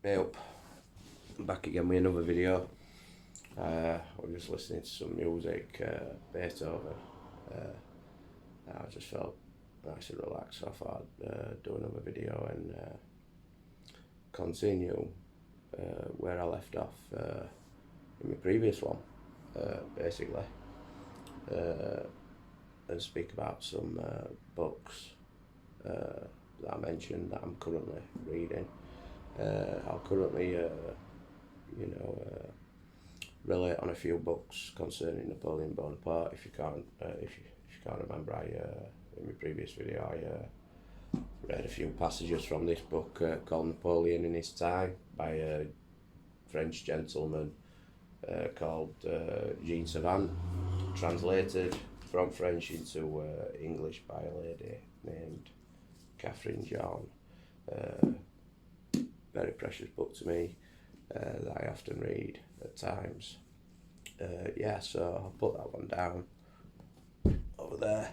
Hey up, I'm back again with another video. I was just listening to some music, Beethoven. I just felt nice and relaxed, so I thought I'd do another video and continue where I left off in my previous one, basically, uh, and speak about some books that I mentioned that I'm currently reading. I'll currently, relate on a few books concerning Napoleon Bonaparte. If you can't remember, I in my previous video I read a few passages from this book called Napoleon in His Time by a French gentleman called Jean Savant, translated from French into English by a lady named Catherine John. Very precious book to me that I often read at times. So I'll put that one down over there.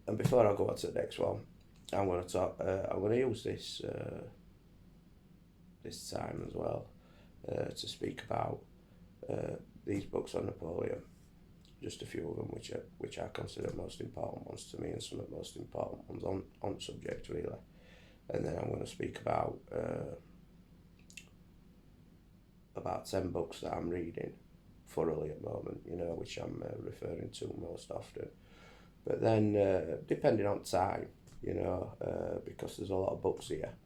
And before I go on to the next one, I'm going to talk. I'm going to use this time as well to speak about these books on Napoleon. Just a few of them, which I consider most important ones to me, and some of the most important ones on subject really. And then I'm going to speak about 10 books that I'm reading thoroughly at the moment, which I'm referring to most often. But then, depending on time, because there's a lot of books here,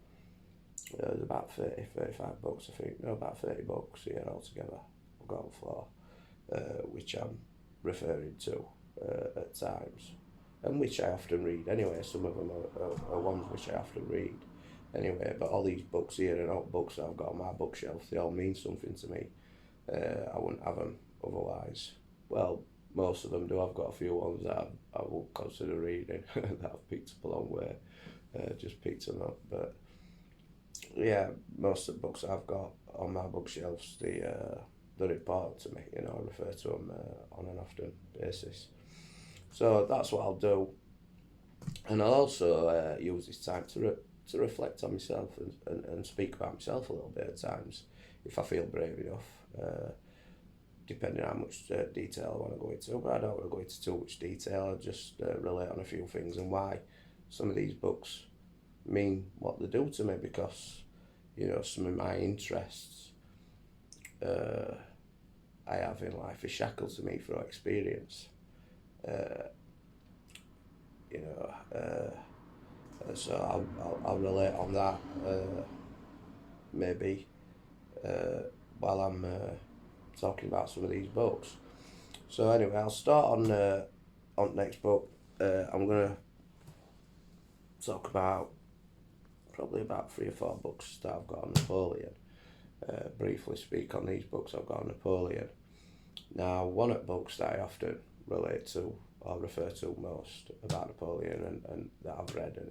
there's about 35 books, I think, about 30 books here altogether I've got on the floor, which I'm referring to at times, and which I often read anyway. Some of them are ones which I often read anyway, but all these books here and all books that I've got on my bookshelf, they all mean something to me. I wouldn't have them otherwise. Well, most of them do. I've got a few ones that I will consider reading that I've picked up along the way, just picked them up. But yeah, most of the books I've got on my bookshelves, they're important to me. I refer to them on an often basis. So that's what I'll do, and I'll also use this time to reflect on myself and speak about myself a little bit at times, if I feel brave enough, depending on how much detail I want to go into. But I don't want to go into too much detail. I'll just relate on a few things and why some of these books mean what they do to me, because some of my interests I have in life are shackled to me through experience. So I'll relate on that maybe while I'm talking about some of these books. So anyway, I'll start on the next book. I'm gonna talk about probably about 3 or 4 books that I've got on Napoleon. Briefly speak on these books I've got on Napoleon. Now, one of the books that I often relate to or refer to most about Napoleon and that I've read, and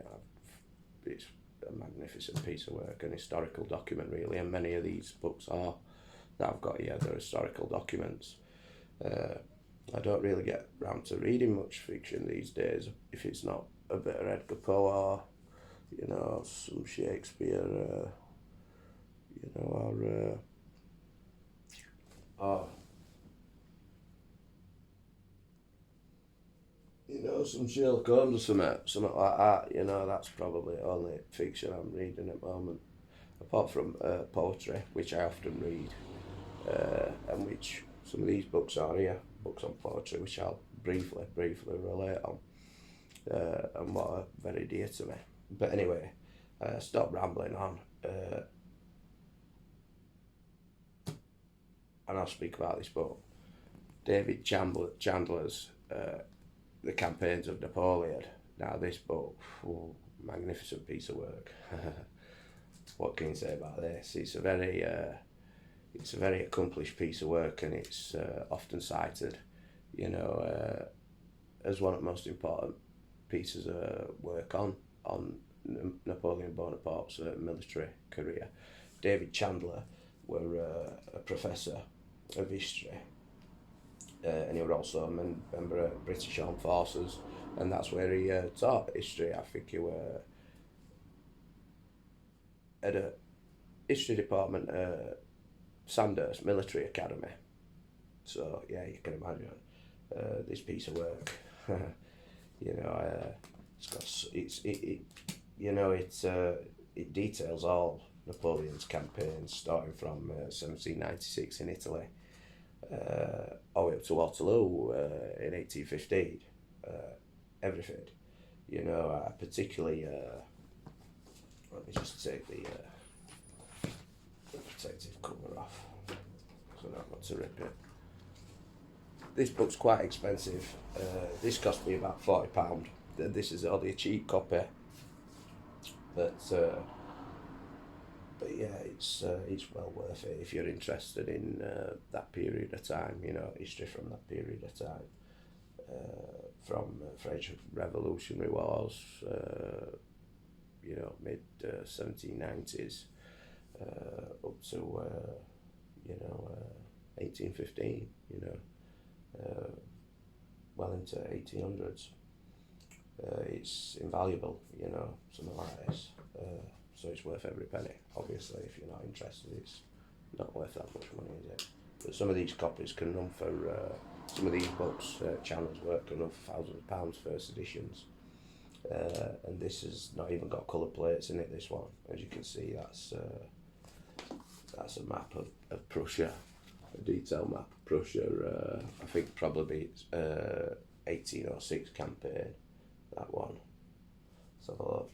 it's a magnificent piece of work, an historical document really, and many of these books are that I've got here, they're historical documents. I don't really get round to reading much fiction these days if it's not a bit of Edgar Poe or some Shakespeare, some Sherlock Holmes or something like that. That's probably the only fiction I'm reading at the moment, apart from poetry, which I often read, and which some of these books are here, books on poetry, which I'll briefly relate on, and what are very dear to me. But anyway, stop rambling on, and I'll speak about this book. David Chandler's The Campaigns of Napoleon. Now this book, magnificent piece of work. What can you say about this? It's a very accomplished piece of work, and it's often cited, as one of the most important pieces of work on Napoleon Bonaparte's military career. David Chandler were a professor of history, and he was also a member of British Armed Forces, and that's where he taught history. I think he were at history department, Sandhurst Military Academy. So yeah, you can imagine this piece of work. You know, it details all Napoleon's campaigns, starting from 1796 in Italy, all the way up to Waterloo in 1815. Everything, particularly. Let me just take the protective cover off, so I don't want to rip it. This book's quite expensive. This cost me about £40. This is only a cheap copy, but yeah, it's well worth it if you're interested in that period of time. History from that period of time, from French Revolutionary Wars, mid 1790s, up to 1815. Well into 1800s. It's invaluable, something like this. So it's worth every penny. Obviously, if you're not interested, it's not worth that much money, is it? But some of these copies can run for, some of these books, Chandler's work can run for thousands of pounds, first editions. And this has not even got colour plates in it, this one. As you can see, that's a map of Prussia, a detailed map of Prussia. I think probably 1806 campaign, that one. Let's have a look.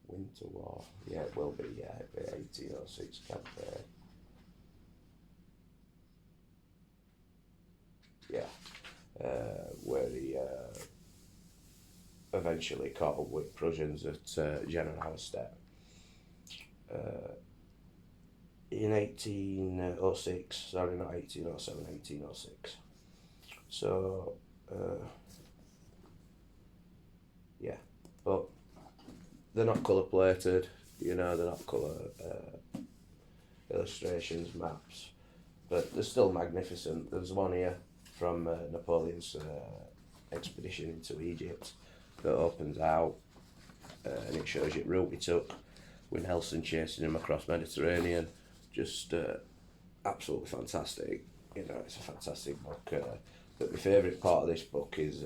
Winter War, yeah, it will be, yeah, it'll be 1806 campaign. Yeah, where he eventually caught up with Prussians at General Auerstedt. In 1806, sorry, not 1807, 1806. So, yeah, but they're not colour plated, they're not colour illustrations, maps, but they're still magnificent. There's one here from Napoleon's expedition into Egypt that opens out, and it shows you the route he took with Nelson chasing him across Mediterranean. Just absolutely fantastic. It's a fantastic book. But my favourite part of this book is,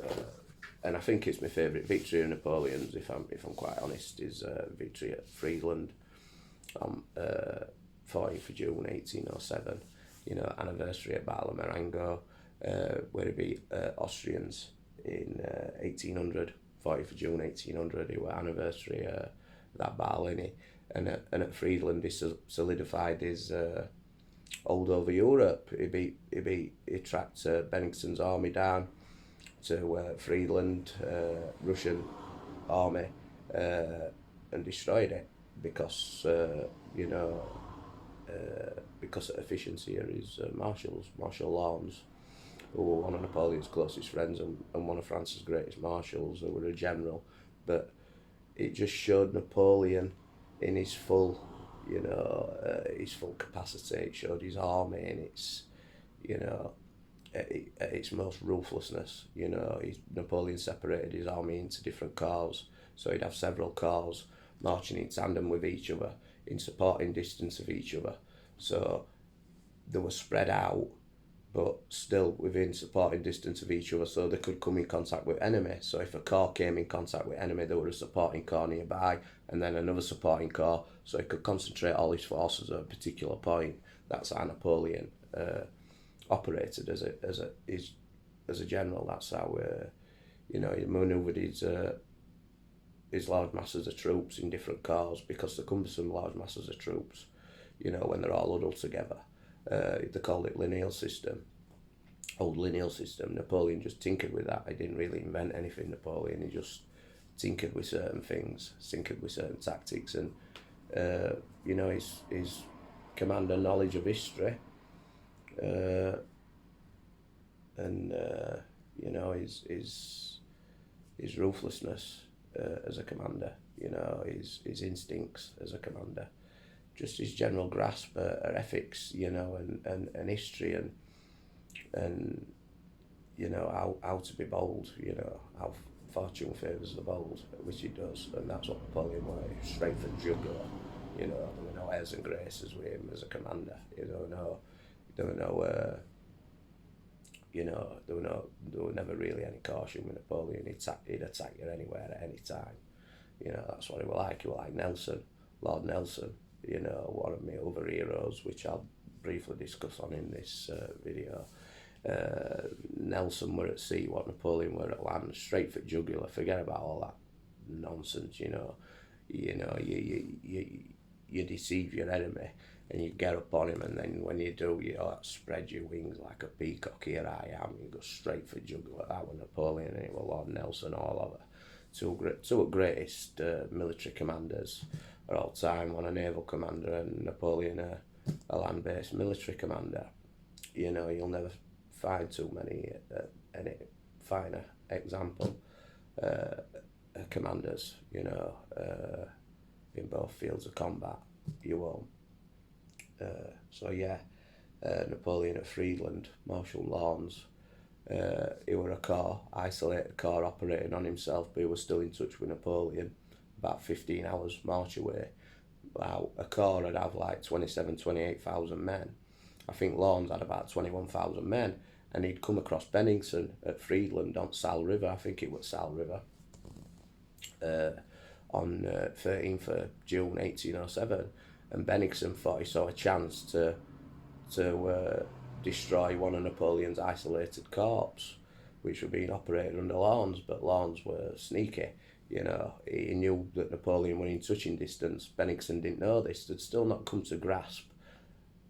and I think it's my favourite victory of Napoleon's, if I'm quite honest, is victory at Friedland on 14th of June 1807. Anniversary at Battle of Marengo, where it beat Austrians in 1800. 40th of June 1800. It was anniversary that battle, innit? And at Friedland, he solidified his hold over Europe. He tracked Bennigsen's army down to Friedland, Russian army, and destroyed it because because of efficiency here is Marshal Lannes, who were one of Napoleon's closest friends and one of France's greatest marshals, who were a general. But it just showed Napoleon in his full, his full capacity. It showed his army in its, at its most ruthlessness. Napoleon separated his army into different corps, so he'd have several corps marching in tandem with each other, in supporting distance of each other. So they were spread out, but still within supporting distance of each other, so they could come in contact with enemy. So if a corps came in contact with enemy, there was a supporting corps nearby, and then another supporting corps, so he could concentrate all his forces at a particular point. That's how Napoleon operated as a general. That's how he manoeuvred his large masses of troops in different corps, because there come some large masses of troops, when they're all huddled together. They called it lineal system, old lineal system. Napoleon just tinkered with that. He didn't really invent anything, Napoleon. He just tinkered with certain things, tinkered with certain tactics, and his command and knowledge of history, and his ruthlessness as a commander, his instincts as a commander, just his general grasp of ethics, and history, and how to be bold, how fortune favours the bold, which it does, and that's what Napoleon was, strength and jugular. You know, there were no airs and graces with him as a commander. There were no, there were never really any caution with Napoleon. He'd attack you anywhere at any time. You know, that's what he was like. He was like Nelson, Lord Nelson. You know, one of my other heroes, which I'll briefly discuss on in this video. Nelson were at sea, what Napoleon were at land, straight for jugular. Forget about all that nonsense. You deceive your enemy and you get up on him, and then when you do, spread your wings like a peacock. Here I am. You go straight for jugular. That was Napoleon, and it was Lord Nelson all over. Two of greatest military commanders of all time. One a naval commander, and Napoleon a land-based military commander. You know, you'll never find too many any finer example commanders. You know, in both fields of combat, you won't. Napoleon at Friedland, Marshal Lawrence. He were a isolated corps operating on himself, but he was still in touch with Napoleon, about 15 hours march away. Wow, a corps would have like 28,000 men. I think Lawrence had about 21,000 men, and he'd come across Bennigsen at Friedland on Sal River, I think it was Sal River, on 13th of June 1807, and Bennigsen thought he saw a chance to destroy one of Napoleon's isolated corps, which were being operated under Lawrence, but Lawrence were sneaky. You know, he knew that Napoleon were in touching distance. Bennigsen didn't know this. They'd still not come to grasp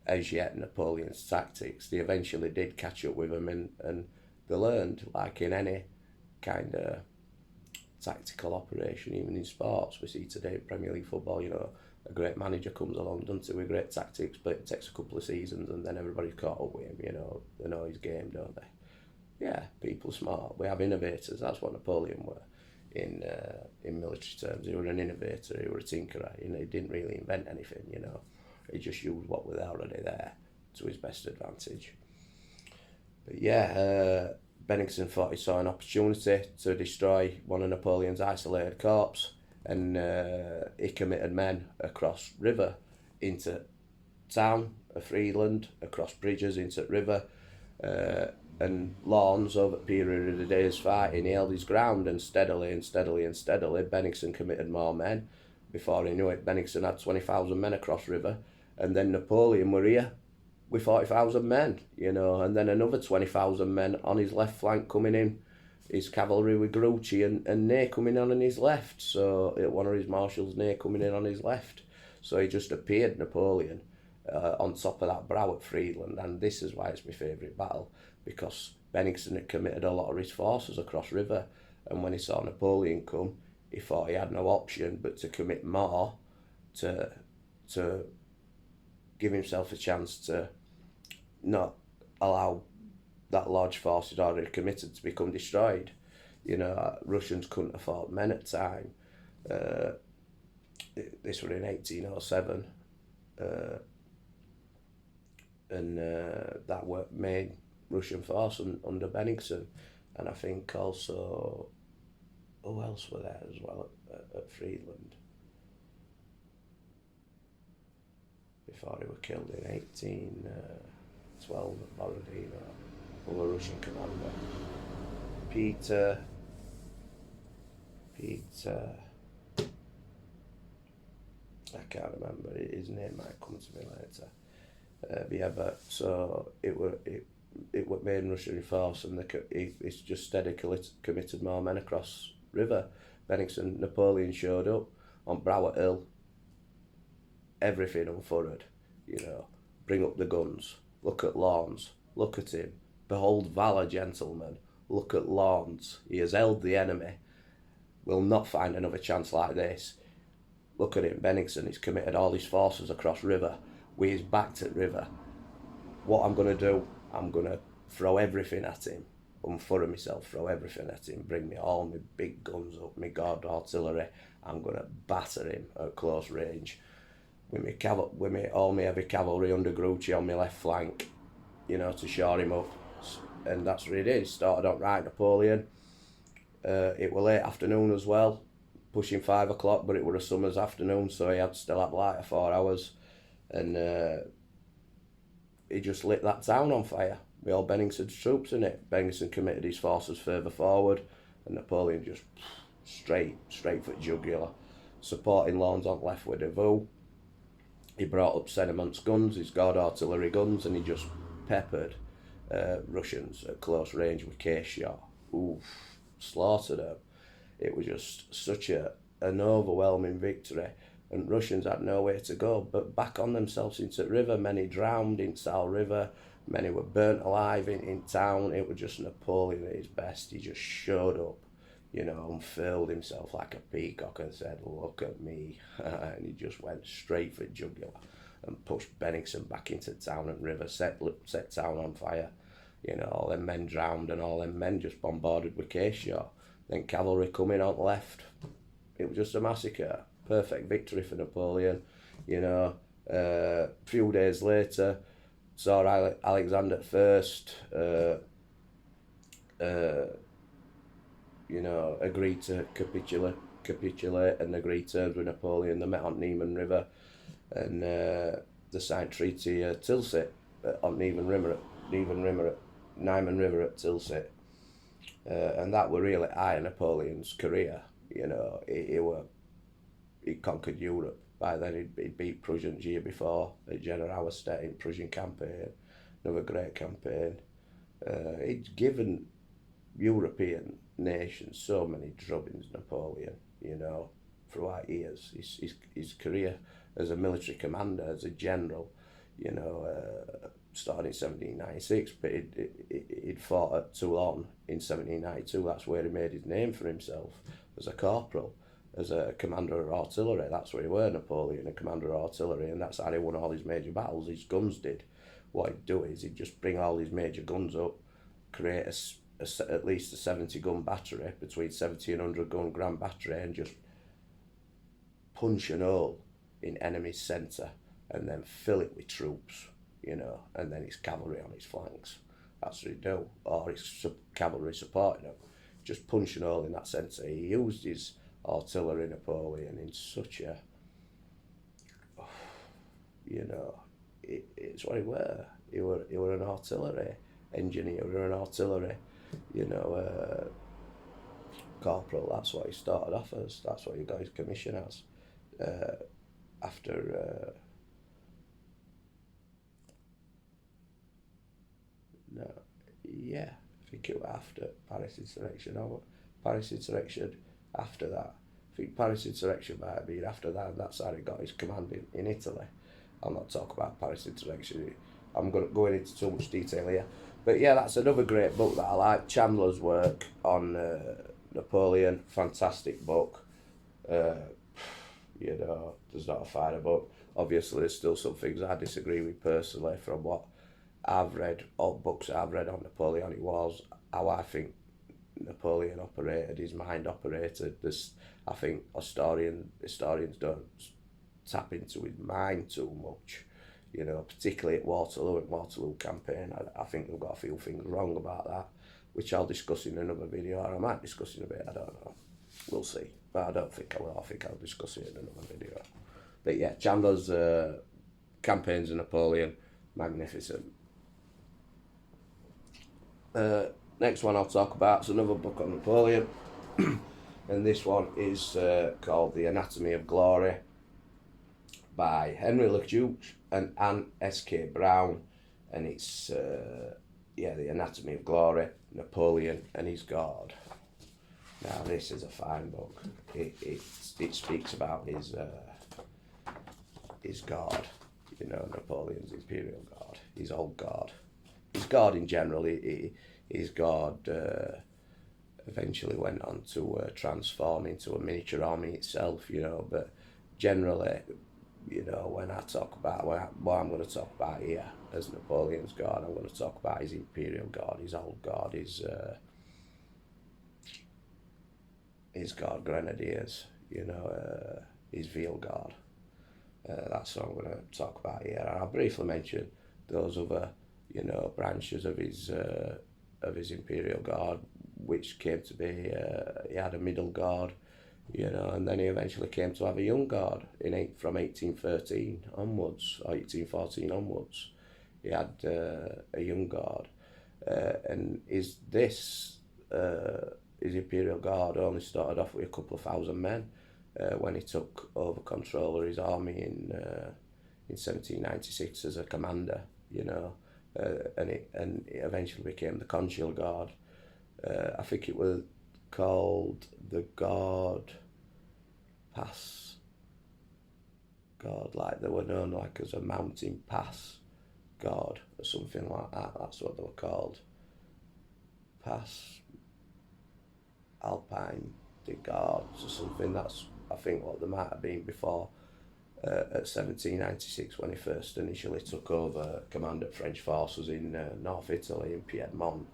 as yet Napoleon's tactics. They eventually did catch up with him, and they learned, like in any kind of tactical operation, even in sports. We see today in Premier League football, you know, a great manager comes along, doesn't he, with great tactics, but it takes a couple of seasons and then everybody's caught up with him, you know. They know his game, don't they? Yeah, people smart. We have innovators. That's what Napoleon were in military terms. He was an innovator, he was a tinkerer. You know, he didn't really invent anything, you know. He just used what was already there to his best advantage. But yeah, Bennigsen thought he saw an opportunity to destroy one of Napoleon's isolated corps, and he committed men across river into town of Friedland, across bridges into the river, and Lawrence, over a period of the day's fighting, he held his ground, and steadily, Bennigsen committed more men. Before he knew it, Bennigsen had 20,000 men across river, and then Napoleon were here with 40,000 men, you know, and then another 20,000 men on his left flank coming in. His cavalry with Grouchy and Ney coming on his left, so one of his marshals, Ney, coming in on his left. So he just appeared, Napoleon, on top of that brow at Friedland, and this is why it's my favourite battle, because Bennigsen had committed a lot of his forces across river, and when he saw Napoleon come, he thought he had no option but to commit more to give himself a chance to not allow that large force he'd already committed to become destroyed. You know, Russians couldn't afford men at the time. This was in 1807, and that were made Russian force under Bennigsen, and I think also who else were there as well at Friedland before he were killed in 1812 at Borodino. Who a Russian commander, Peter, I can't remember, his name might come to me later. But so it were main Russian force, and it's just steady committed more men across river. Bennigsen, Napoleon showed up on Broward Hill, everything unfurled, you know, bring up the guns, look at Lawrence, look at him. Behold valour, gentlemen, look at Lawrence, he has held the enemy, we'll not find another chance like this. Look at him, Bennigsen, he's committed all his forces across river, with his back to river. What I'm going to do, I'm going to throw everything at him, unfurl myself, throw everything at him, bring me all my big guns up, my guard artillery, I'm going to batter him at close range, with all my heavy cavalry under Grouchy on my left flank, you know, to shore him up. And that's what he did. He started out right, Napoleon. It was late afternoon as well, pushing 5 o'clock, but it was a summer's afternoon, so he had still had light of 4 hours, and he just lit that town on fire with all Bennigsen's troops in it. Bennigsen committed his forces further forward, and Napoleon just straight for the jugular. Supporting lawns on left with Davout. He brought up Sennemont's guns, his guard artillery guns, and he just peppered Russians at close range with case shot. Oof, slaughtered them. It was just such an overwhelming victory, and Russians had nowhere to go but back on themselves into the river. Many drowned in Sal River, many were burnt alive in town. It was just Napoleon at his best. He just showed up, unfurled himself like a peacock and said, "Look at me," and he just went straight for jugular and pushed Bennigsen back into town and river, set town on fire. All them men drowned and all them men just bombarded with case shot. Then cavalry coming on left. It was just a massacre. Perfect victory for Napoleon. Few days later, Tsar Alexander I, agreed to capitulate and agree terms with Napoleon. They met on Niemen River, and they signed Treaty Tilsit on Niemen River at Tilsit. And that were really high in Napoleon's career. He conquered Europe. By then he'd beat Prussians year before at Generalstedt in Prussian campaign, another great campaign. He'd given European nations so many drubbings, Napoleon, throughout years. His career as a military commander, as a general, started in 1796, but he'd fought at Toulon in 1792. That's where he made his name for himself, as a corporal, as a commander of artillery. That's where he were, Napoleon, a commander of artillery, and that's how he won all his major battles. His guns did. What he'd do is he'd just bring all his major guns up, create at least a 70-gun battery, between 70 and 100-gun grand battery, and just punch an hole in enemy's centre, and then fill it with troops, and then his cavalry on his flanks. That's what he'd do, or his cavalry supporting him. Just punch an hole in that centre. He used his artillery, Napoleon, in such a, it's what he were. He were an artillery engineer, he were an artillery, corporal. That's what he started off as. That's what he got his commission as. After I think it was after Paris Insurrection, or Paris Insurrection after that. I think Paris Insurrection might have been after that, and that's how he got his command in Italy. I'll not talk about Paris Insurrection. I'm going into too much detail here. But yeah, that's another great book that I like. Chandler's work on Napoleon, fantastic book. There's not a finer book. Obviously, there's still some things I disagree with personally from what I've read, all books I've read on Napoleonic Wars, how I think Napoleon operated, his mind operated. I think historians don't tap into his mind too much, particularly at Waterloo campaign. I think they've got a few things wrong about that, which I'll discuss in another video, or I might discuss in a bit, I don't know. We'll see. But I don't think I will. I think I'll discuss it in another video. But yeah, Chandler's campaigns of Napoleon, magnificent. Next one I'll talk about is another book on Napoleon. And this one is called The Anatomy of Glory by Henry LeDuc and Anne S.K. Brown. And it's, The Anatomy of Glory, Napoleon and his God. Now this is a fine book. It speaks about his God, Napoleon's imperial God, his old God. His God in general, his God eventually went on to transform into a miniature army itself, but generally, when I talk about, what I'm going to talk about here as Napoleon's God, I'm going to talk about his imperial God, his old God, his God Grenadiers, his Veal God. That's what I'm going to talk about here. And I'll briefly mention those other, branches of his of his imperial guard, which came to be, he had a middle guard, you know, and then he eventually came to have a young guard from 1813 onwards, or 1814 onwards. He had a young guard, and his imperial guard only started off with a couple of thousand men when he took over control of his army in 1796 as a commander, you know, and it eventually became the Consular Guard. I think it was called the Guard Pass Guard, like they were known like as a mountain pass guard or something like that. That's what they were called. Pass Alpine Guards or something. That's, I think, what they might have been before. At 1796, when he first initially took over command of French forces in North Italy, in Piedmont,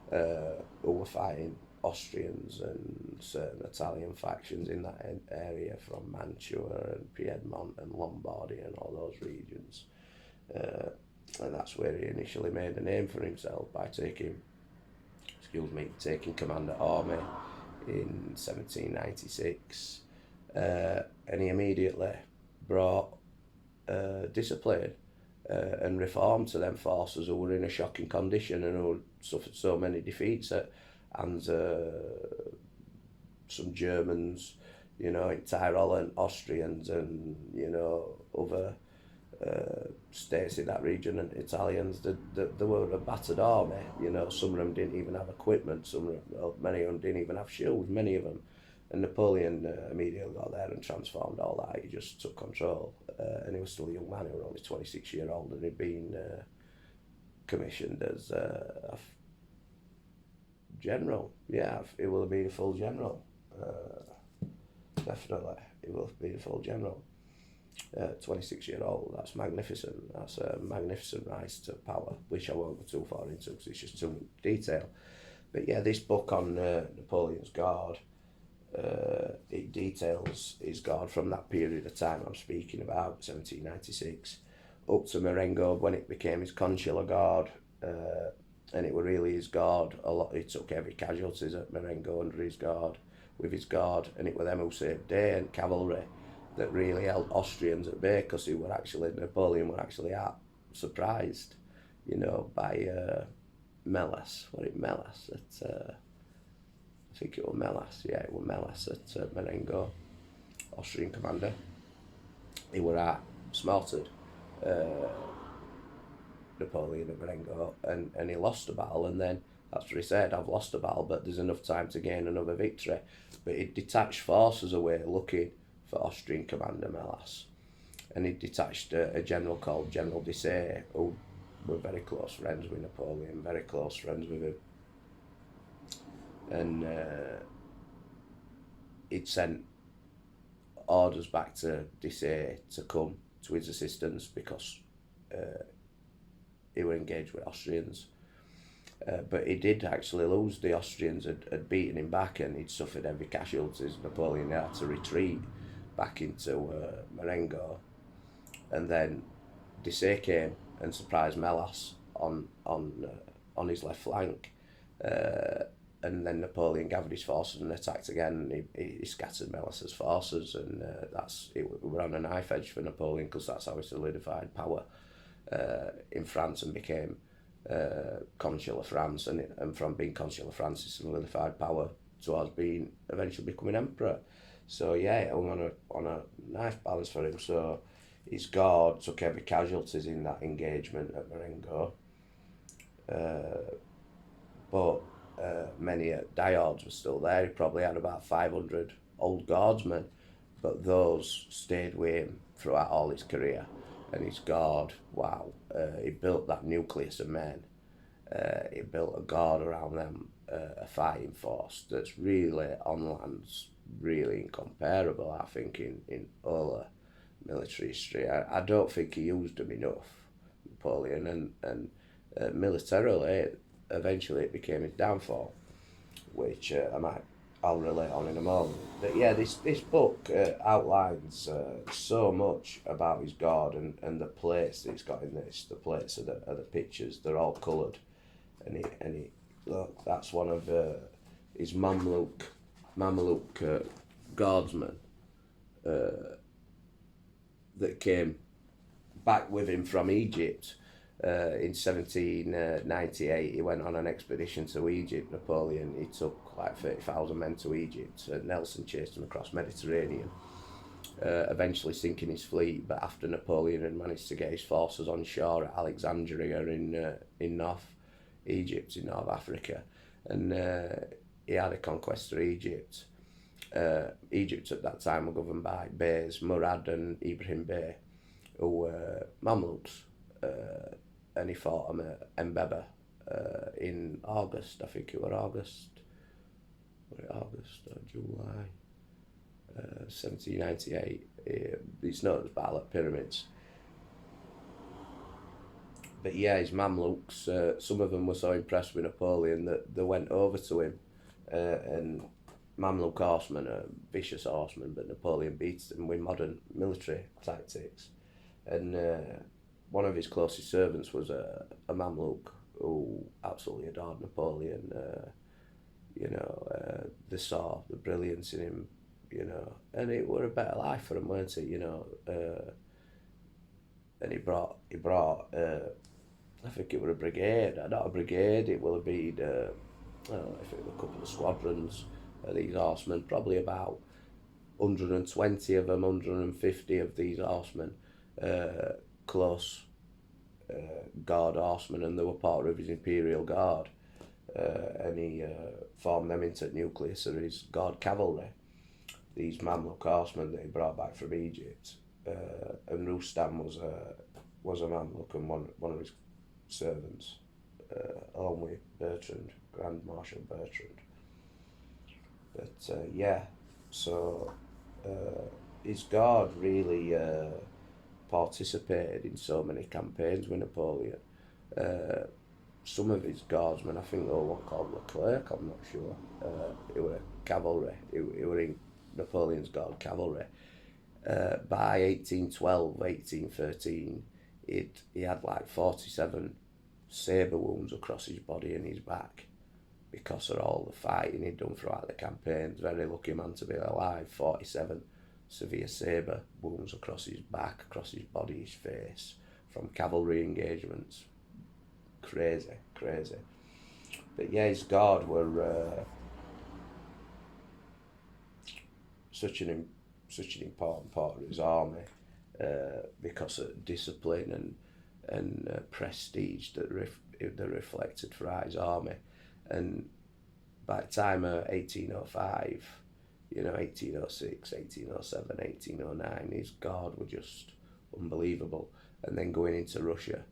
who were fighting Austrians and certain Italian factions in that area from Mantua and Piedmont and Lombardy and all those regions. And that's where he initially made a name for himself by taking command of army in 1796. And he immediately brought discipline and reform to them forces who were in a shocking condition and who suffered so many defeats at hands some Germans, you know, in Tyrol, and Austrians, and, you know, other states in that region, and Italians. They were a battered army, you know. Some of them didn't even have equipment, many of them didn't even have shields, many of them. And Napoleon immediately got there and transformed all that. He just took control, and he was still a young man. He was only 26 years old, and he'd been commissioned as a general. Yeah, he will have been a full general. Definitely, he will have been a full general. 26 years old, that's magnificent. That's a magnificent rise to power, which I won't go too far into because it's just too much detail. But yeah, this book on Napoleon's Guard, it details his guard from that period of time I'm speaking about, 1796, up to Marengo, when it became his Consular Guard, and it were really his guard. He took heavy casualties at Marengo with his guard, and it were them who saved day, and cavalry that really held Austrians at bay, because Napoleon were actually surprised, you know, by Melas. Was it Melas? I think it was Melas. Yeah, it was Melas at Marengo, Austrian commander. He were slaughtered Napoleon at Marengo, and he lost the battle, and then that's what he said, I've lost the battle, but there's enough time to gain another victory. But he detached forces away looking for Austrian commander Melas, and he detached a general called General Dessay, who were very close friends with Napoleon, very close friends with him. And he'd sent orders back to Dessay to come to his assistance because he were engaged with Austrians. But he did actually lose. The Austrians had beaten him back, and he'd suffered heavy casualties. Napoleon had to retreat back into Marengo, and then Dessay came and surprised Melas on his left flank, and then Napoleon gathered his forces and attacked again, and he scattered Melas's forces, and we were on a knife edge for Napoleon, because that's how he solidified power in France and became Consular France, and from being Consular France he solidified power towards eventually becoming emperor. So yeah, it was on a nice balance for him. So his guard took heavy casualties in that engagement at Marengo, but many diehards were still there. He probably had about 500 old guardsmen, but those stayed with him throughout all his career. And his guard, wow, he built that nucleus of men. He built a guard around them, a fighting force that's really on land's really incomparable, I think, in all military history. I don't think he used them enough, Napoleon, and militarily, eventually it became his downfall, which I'll relate on in a moment. But yeah, this book outlines so much about his guard and the place that he's got in this. The plates of the pictures, they're all coloured, and he look, that's one of his Mamluk guardsmen that came back with him from Egypt. In 1798, he went on an expedition to Egypt. Napoleon, he took like 30,000 men to Egypt. Nelson chased him across Mediterranean, eventually sinking his fleet. But after Napoleon had managed to get his forces on shore at Alexandria in North Egypt, in North Africa, and he had a conquest of Egypt. Egypt at that time were governed by Beys, Murad and Ibrahim Bey, who were Mamluks, and he fought them at Mbaba in August. I think it was August or July, 1798. It's known as Battle at Pyramids. But yeah, his Mamluks, some of them were so impressed with Napoleon that they went over to him, and Mamluk horsemen are vicious horsemen, but Napoleon beats them with modern military tactics. And one of his closest servants was a Mamluk who absolutely adored Napoleon. They saw the brilliance in him, and it were a better life for him, weren't it? And he brought I think it were a brigade, not a brigade, it will have been, I don't know if it were a couple of squadrons of these horsemen, probably about 120 of them, 150 of these horsemen, close guard horsemen, and they were part of his Imperial Guard, and he formed them into nucleus of his guard cavalry, these Mamluk horsemen that he brought back from Egypt, and Rustam was a Mamluk and one of his servants, along with Bertrand, Grand Marshal Bertrand. But so his guard really participated in so many campaigns with Napoleon. Some of his guardsmen, I think they were one called Leclerc, I'm not sure. He were cavalry, he were in Napoleon's guard cavalry. By 1812, 1813, he had like 47 sabre wounds across his body and his back because of all the fighting he'd done throughout the campaigns. Very lucky man to be alive. 47 severe sabre wounds across his back, across his body, his face, from cavalry engagements. Crazy. But yeah, his guard were such an important part of his army, because of discipline and prestige that they reflected throughout his army. And by the time of 1805, 1806, 1807, 1809, his guard were just unbelievable. And then going into Russia,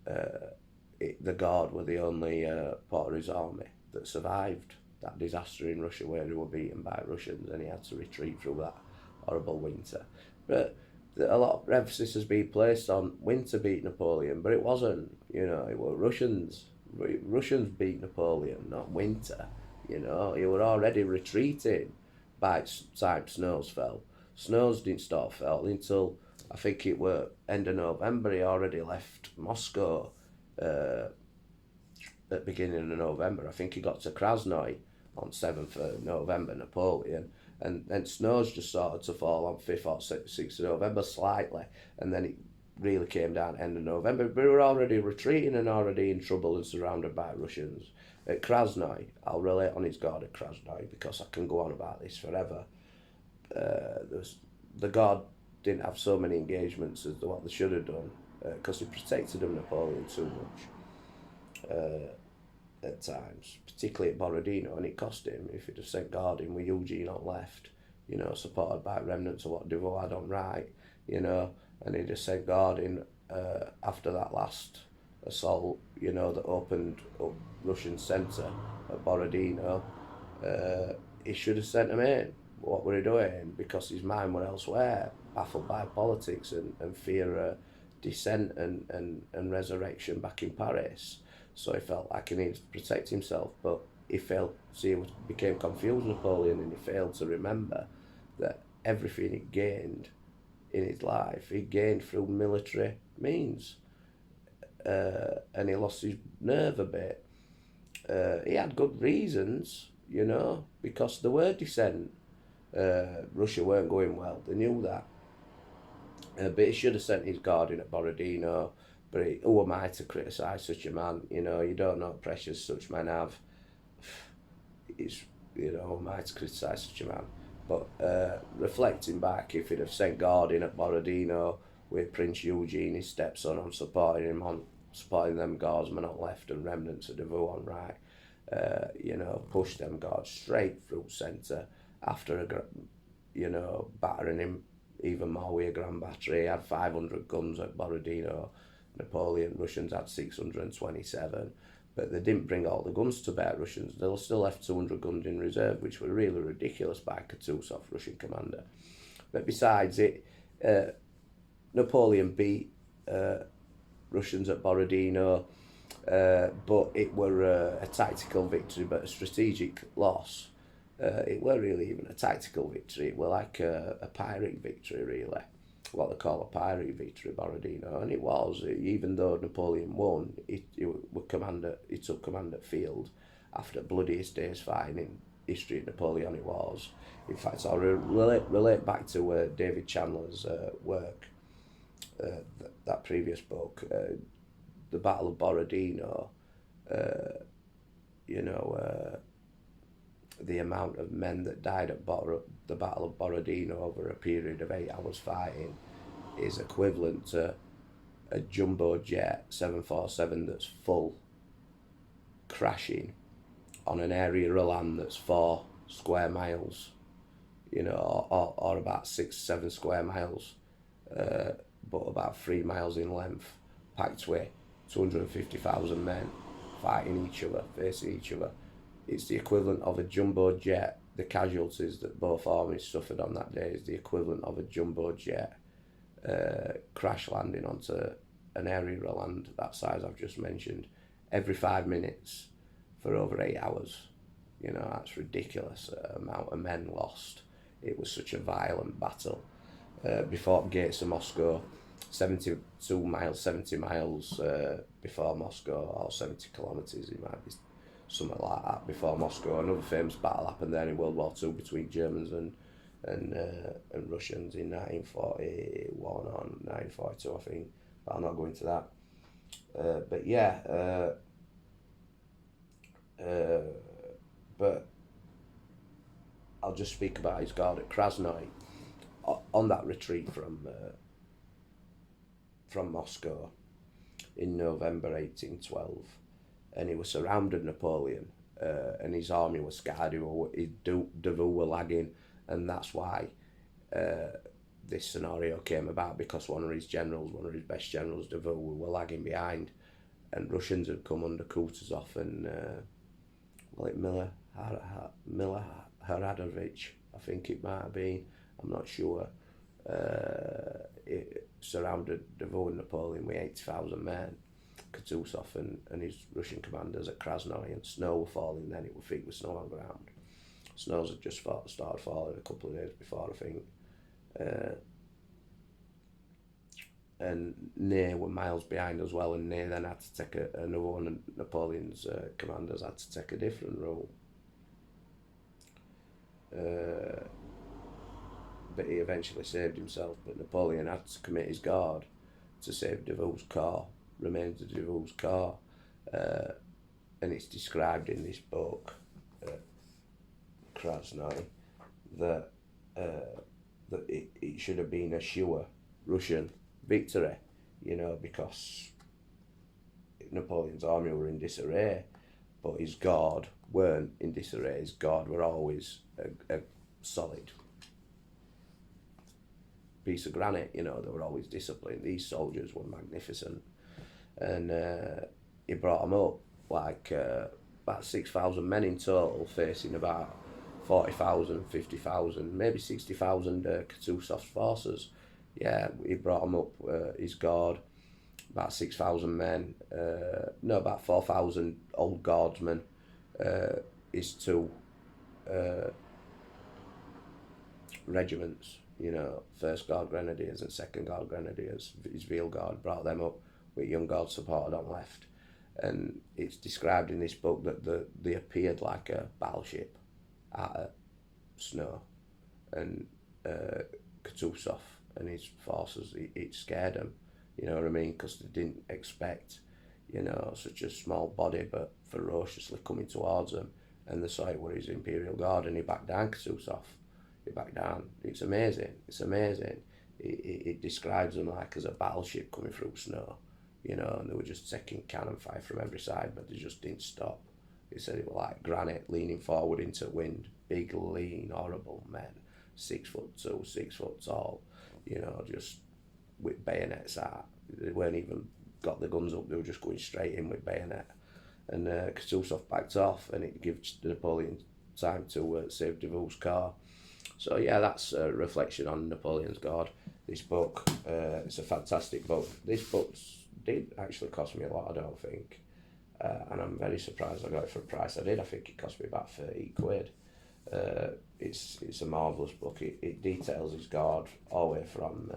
the guard were the only part of his army that survived that disaster in Russia where they were beaten by Russians, and he had to retreat through that horrible winter. But a lot of emphasis has been placed on winter beat Napoleon, but it wasn't. It were Russians. Russians beat Napoleon, not winter. He were already retreating by the time snows fell. Snows didn't start falling until I think it were end of November. He already left Moscow at the beginning of November. I think he got to Krasnoy on 7th of November, Napoleon. And then snows just started to fall on 5th or 6th of November slightly, and then it really came down end of November. But we were already retreating and already in trouble and surrounded by Russians. At Krasnoy, I'll relate on his guard at Krasnoy because I can go on about this forever. The guard didn't have so many engagements as what they should have done, because he protected them, Napoleon, too much at times, particularly at Borodino, and it cost him. If he'd have sent guard in with Eugene on left, supported by remnants of what Duval had on right, and he'd have sent guard in after that last assault, that opened up Russian centre at Borodino. He should have sent him in. What were he doing? Because his mind were elsewhere, baffled by politics and fear of dissent and resurrection back in Paris. So he felt like he needed to protect himself, but he failed. He became confused, Napoleon, and he failed to remember that everything he gained in his life, he gained through military means, and he lost his nerve a bit. he had good reasons, you know, because there were dissent. Russia weren't going well. They knew that. But he should have sent his guard in at Borodino. But who am I to criticise such a man? You know, you don't know what pressures such men have. It's, you know, who am I to criticise such a man? But reflecting back, if he'd have sent guard in at Borodino with Prince Eugene, his stepson, on supporting them guardsmen on left and remnants of Davout on right, you know, push them guards straight through centre after battering him even more with a grand battery. He had 500 guns at Borodino. Napoleon, Russians had 627, but they didn't bring all the guns to bear. Russians, they still left 200 guns in reserve, which were really ridiculous by Kutuzov, Russian commander. But besides it, Napoleon beat Russians at Borodino, but it were a tactical victory, but a strategic loss. It weren't really even a tactical victory. It were like a Pyrrhic victory, really. What they call a Pyrrhic victory, Borodino. And it was, even though Napoleon won, he took command at field after the bloodiest day's fighting in history of Napoleonic wars. In fact, I'll relate back to David Chandler's work, that previous book, the Battle of Borodino, the amount of men that died at the Battle of Borodino over a period of 8 hours fighting is equivalent to a jumbo jet 747 that's full crashing on an area of land that's 4 square miles, or about 6-7 square miles, but about 3 miles in length, packed with 250,000 men fighting each other, facing each other. It's the equivalent of a jumbo jet. The casualties that both armies suffered on that day is the equivalent of a jumbo jet crash landing onto an area of land that size I've just mentioned every 5 minutes for over 8 hours. That's ridiculous amount of men lost. It was such a violent battle. Before gates of Moscow, 70 miles before Moscow, or 70 kilometres, it might be something like that, before Moscow. Another famous battle happened there in World War II between Germans and Russians in 1941 or 1942, I think. But I'll not go into that. But I'll just speak about his guard at Krasnoy on that retreat from Moscow in November 1812. And he was surrounded, Napoleon, and his army was scared. Davout were lagging, and that's why this scenario came about, because one of his best generals, Davout, were lagging behind, and Russians had come under Kutuzov and Miller Haradovich, I think it might have been. I'm not sure. It surrounded Davout and Napoleon with 80,000 men. Kutuzov and his Russian commanders at Krasnoy, and snow were falling then. It was thick with snow on the ground. Snows had just started falling a couple of days before, I think. And Ney were miles behind as well, and Ney then had to take another one of Napoleon's commanders had to take a different route. But he eventually saved himself, but Napoleon had to commit his guard to save Davout's corps. Remains of Davout's corps, and it's described in this book, Krasnoy, that it should have been a sure Russian victory, because Napoleon's army were in disarray, but his guard weren't in disarray. His guard were always a solid piece of granite. They were always disciplined. These soldiers were magnificent. And he brought them up like about 6,000 men in total, facing about 40,000, 50,000, maybe 60,000 Kutuzov's forces. Yeah, he brought them up, his guard, about 6,000 men, about 4,000 old guardsmen, his 2 regiments, 1st Guard Grenadiers and 2nd Guard Grenadiers, his Veal Guard, brought them up with young guards supported on left. And it's described in this book that they appeared like a battleship out of snow, and Kutuzov and his forces, it scared them, you know what I mean, because they didn't expect, you know, such a small body but ferociously coming towards them, and they saw it were his Imperial Guard, and he backed down. Kutuzov, he backed down. It's amazing. It's amazing. It describes them like as a battleship coming through snow, you know, and they were just taking cannon fire from every side, but they just didn't stop. He said it was like granite leaning forward into wind, big, lean, horrible men, 6'2", 6 foot tall, you know, just with bayonets out. They weren't even got the guns up, they were just going straight in with bayonet. And Kutuzov backed off, and it gives Napoleon time to save Davout's car. So yeah, that's a reflection on Napoleon's Guard. This book, it's a fantastic book. This book did actually cost me a lot, I don't think. And I'm very surprised I got it for a price I did. I think it cost me about 30 quid. It's a marvellous book. It details his guard all the way from,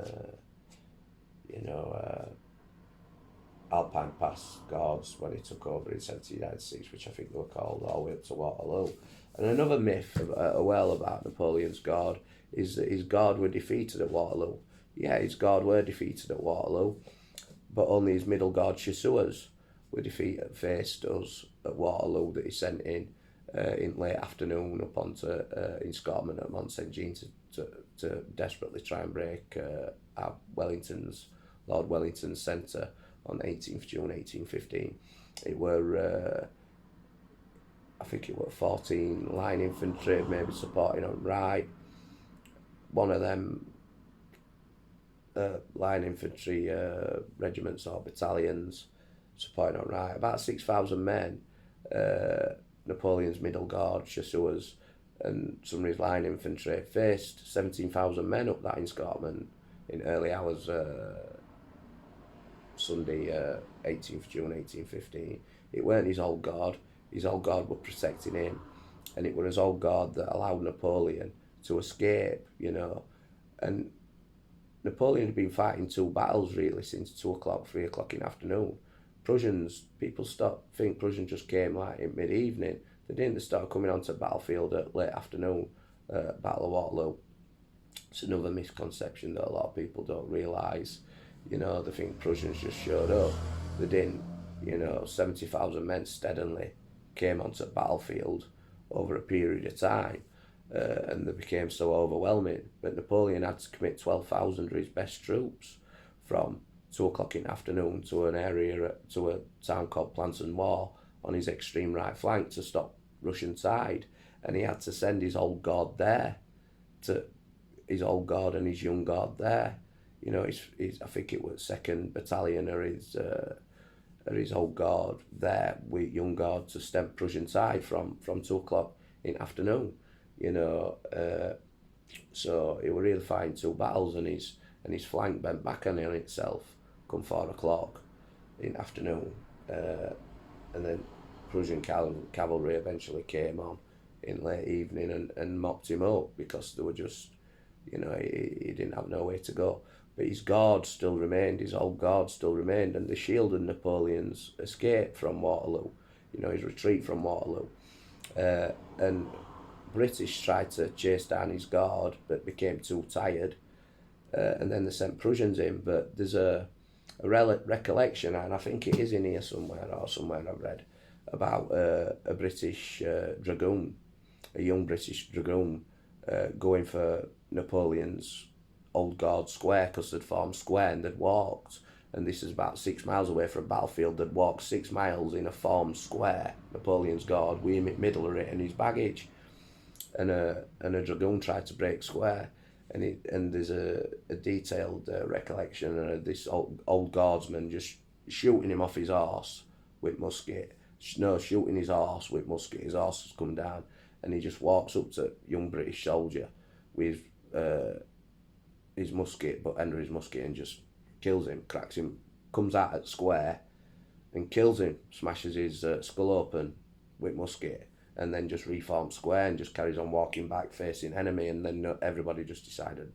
Alpine Pass Guards when he took over in 1796, which I think they were called, all the way up to Waterloo. And another myth about Napoleon's Guard is that his Guard were defeated at Waterloo. Yeah, his Guard were defeated at Waterloo, but only his middle guard chasseurs were faced us at Waterloo, that he sent in late afternoon up onto in Scotland at Mont St Jean to desperately try and break Lord Wellington's centre on 18th June 1815. It were I think it were 14 line infantry maybe supporting on right. One of them line infantry regiments or battalions supporting on right. About 6,000 men, Napoleon's middle guard, chasseurs, and some of his line infantry faced 17,000 men up that escarpment in early hours Sunday, 18th June 1815. It weren't his old guard. His old guard were protecting him, and it was his old guard that allowed Napoleon to escape, you know. And Napoleon had been fighting two battles really since 2 o'clock, 3 o'clock in the afternoon. People think Prussians just came like in mid-evening. They didn't. They started coming onto the battlefield at late afternoon, Battle of Waterloo. It's another misconception that a lot of people don't realise. You know, they think Prussians just showed up. They didn't. You know, 70,000 men steadily came onto the battlefield over a period of time, and they became so overwhelming. But Napoleon had to commit 12,000 of his best troops from 2 o'clock in the afternoon to a town called Planchenoit on his extreme right flank to stop Russian side, and he had to send his old guard there, his old guard and his young guard there. You know, I think it was 2nd Battalion or his old guard there with young guard to stem Prussian side from 2 o'clock in the afternoon. You know, so he was really fighting two battles, and his flank bent back on itself come 4 o'clock in the afternoon, and then Prussian cavalry eventually came on in late evening and mopped him up because they were just, you know, he didn't have nowhere to go. But his guard still remained, his old guard still remained, and they shielded Napoleon's escape from Waterloo, you know, his retreat from Waterloo. And British tried to chase down his guard, but became too tired, and then they sent Prussians in. But there's a recollection, and I think it is in here somewhere I've read, about a British dragoon, a young British dragoon, going for Napoleon's old guard square, because they'd formed square and they'd walked, and this is about 6 miles away from a battlefield. They'd walked 6 miles in a formed square, Napoleon's guard, with him in the middle of it and his baggage, and a dragoon tried to break square, and there's a detailed recollection of this old guardsman just shooting him off his horse with musket. No, shooting his horse with musket. His horse has come down, and he just walks up to young British soldier with his musket, but under his musket, and just kills him, cracks him, comes out at square and kills him, smashes his skull open with musket, and then just reforms square and just carries on walking back facing enemy. And then everybody just decided,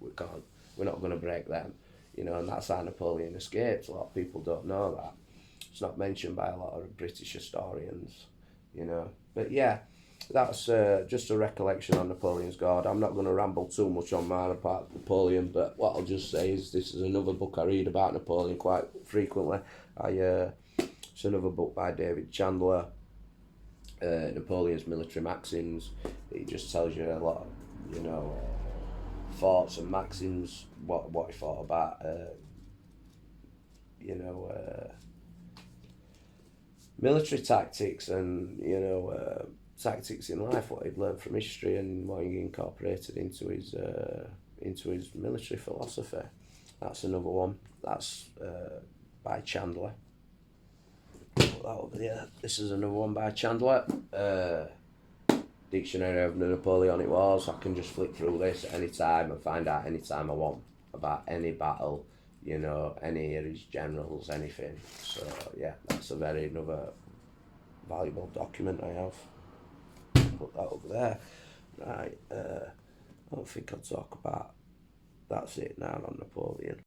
we're not going to break them, you know. And that's how Napoleon escaped. A lot of people don't know that, It's not mentioned by a lot of British historians, you know. But yeah, that's just a recollection on Napoleon's Guard. I'm not going to ramble too much on mine about Napoleon, but what I'll just say is this is another book I read about Napoleon quite frequently. It's another book by David Chandler, Napoleon's Military Maxims. It just tells you a lot, you know, thoughts and maxims, what he thought about, you know, military tactics and, you know, tactics in life, what he'd learned from history and what he incorporated into his military philosophy. That's another one. That's by Chandler. Put that over there. This is another one by Chandler. Dictionary of the Napoleonic Wars. I can just flick through this at any time and find out any time I want about any battle, you know, any of his generals, anything. So yeah, that's another valuable document I have. Put that over there. Right, I don't think I'll talk about. That's it now on Napoleon.